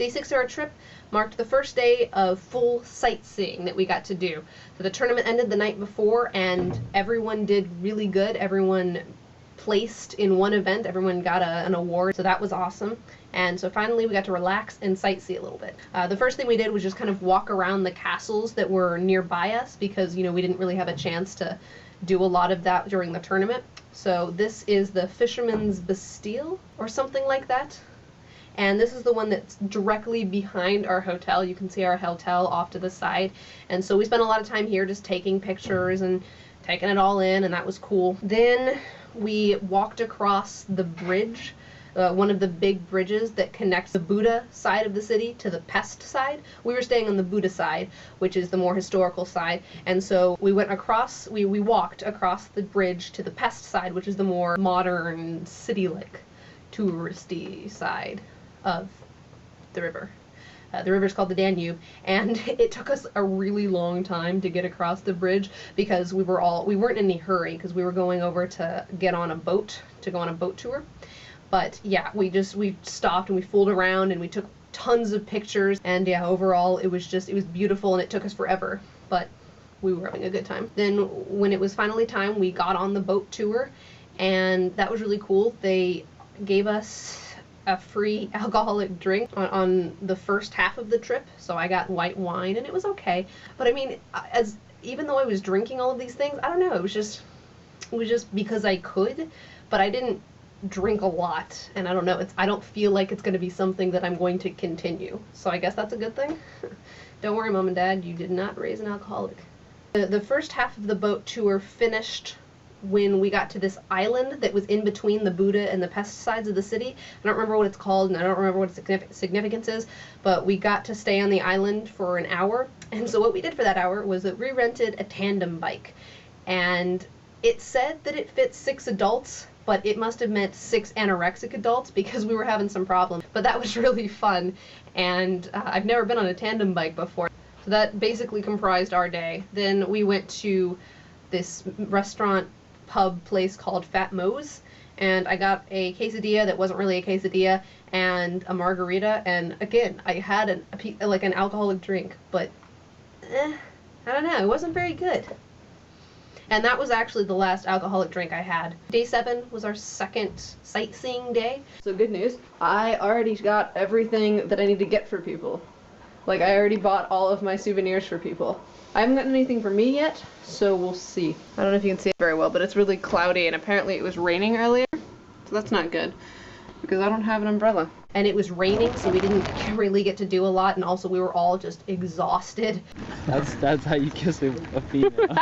Day 6 of our trip marked the first day of full sightseeing that we got to do. So the tournament ended the night before, and everyone did really good. Everyone placed in one event. Everyone got an award, so that was awesome. And so finally we got to relax and sightsee a little bit. The first thing we did was just kind of walk around the castles that were nearby us because, you know, we didn't really have a chance to do a lot of that during the tournament. So this is the Fisherman's Bastille or something like that. And this is the one that's directly behind our hotel. You can see our hotel off to the side. And so we spent a lot of time here just taking pictures and taking it all in, and that was cool. Then we walked across the bridge, one of the big bridges that connects the Buddha side of the city to the Pest side. We were staying on the Buddha side, which is the more historical side, and so we went across, we walked across the bridge to the Pest side, which is the more modern, city-like, touristy side of the river. The river's called the Danube, and it took us a really long time to get across the bridge because we weren't in any hurry because we were going over to get on a boat, to go on a boat tour. But yeah, we stopped and we fooled around and we took tons of pictures, and yeah, overall it was beautiful, and it took us forever, but we were having a good time. Then when it was finally time, we got on the boat tour, and that was really cool. They gave us a free alcoholic drink on the first half of the trip, so I got white wine, and it was okay. But I mean, even though I was drinking all of these things, I don't know, it was just because I could, but I didn't drink a lot, and I don't know, I don't feel like it's going to be something that I'm going to continue, so I guess that's a good thing. Don't worry, Mom and Dad, you did not raise an alcoholic. The first half of the boat tour finished when we got to this island that was in between the Buddha and the Pest sides of the city. I don't remember what it's called, and I don't remember what its significance is, but we got to stay on the island for an hour, and so what we did for that hour was that we rented a tandem bike, and it said that it fits 6 adults, but it must have meant 6 anorexic adults because we were having some problems. But that was really fun, and I've never been on a tandem bike before. So that basically comprised our day. Then we went to this restaurant pub place called Fat Moe's, and I got a quesadilla that wasn't really a quesadilla and a margarita, and again, I had an alcoholic drink, but I don't know, it wasn't very good. And that was actually the last alcoholic drink I had. Day 7 was our second sightseeing day. So good news, I already got everything that I need to get for people. Like, I already bought all of my souvenirs for people. I haven't gotten anything for me yet, so we'll see. I don't know if you can see it very well, but it's really cloudy, and apparently it was raining earlier, so that's not good, because I don't have an umbrella. And it was raining, so we didn't really get to do a lot, and also we were all just exhausted. That's how you kiss a female.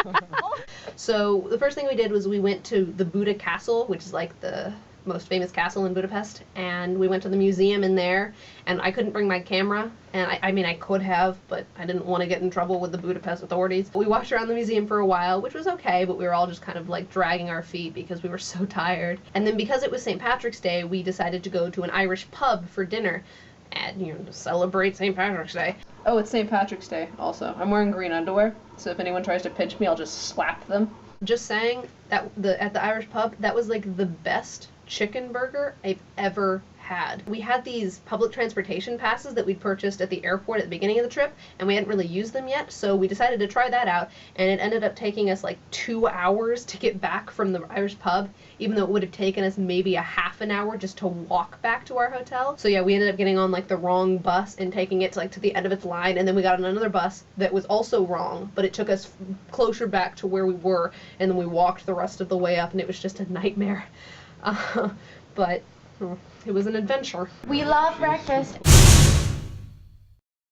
So the first thing we did was we went to the Buddha Castle, which is like the most famous castle in Budapest, and we went to the museum in there, and I couldn't bring my camera, and I mean I could have, but I didn't want to get in trouble with the Budapest authorities. We walked around the museum for a while, which was okay, but we were all just kind of like dragging our feet because we were so tired. And then because it was St. Patrick's Day, we decided to go to an Irish pub for dinner and, you know, to celebrate St. Patrick's Day. Oh, it's St. Patrick's Day also. I'm wearing green underwear, so if anyone tries to pinch me, I'll just slap them. Just saying that at the Irish pub, that was like the best chicken burger I've ever had. We had these public transportation passes that we'd purchased at the airport at the beginning of the trip, and we hadn't really used them yet, so we decided to try that out, and it ended up taking us like 2 hours to get back from the Irish pub, even though it would have taken us maybe a half an hour just to walk back to our hotel. So yeah, we ended up getting on like the wrong bus and taking it to like to the end of its line, and then we got on another bus that was also wrong, but it took us closer back to where we were, and then we walked the rest of the way up, and it was just a nightmare. But it was an adventure. We love breakfast.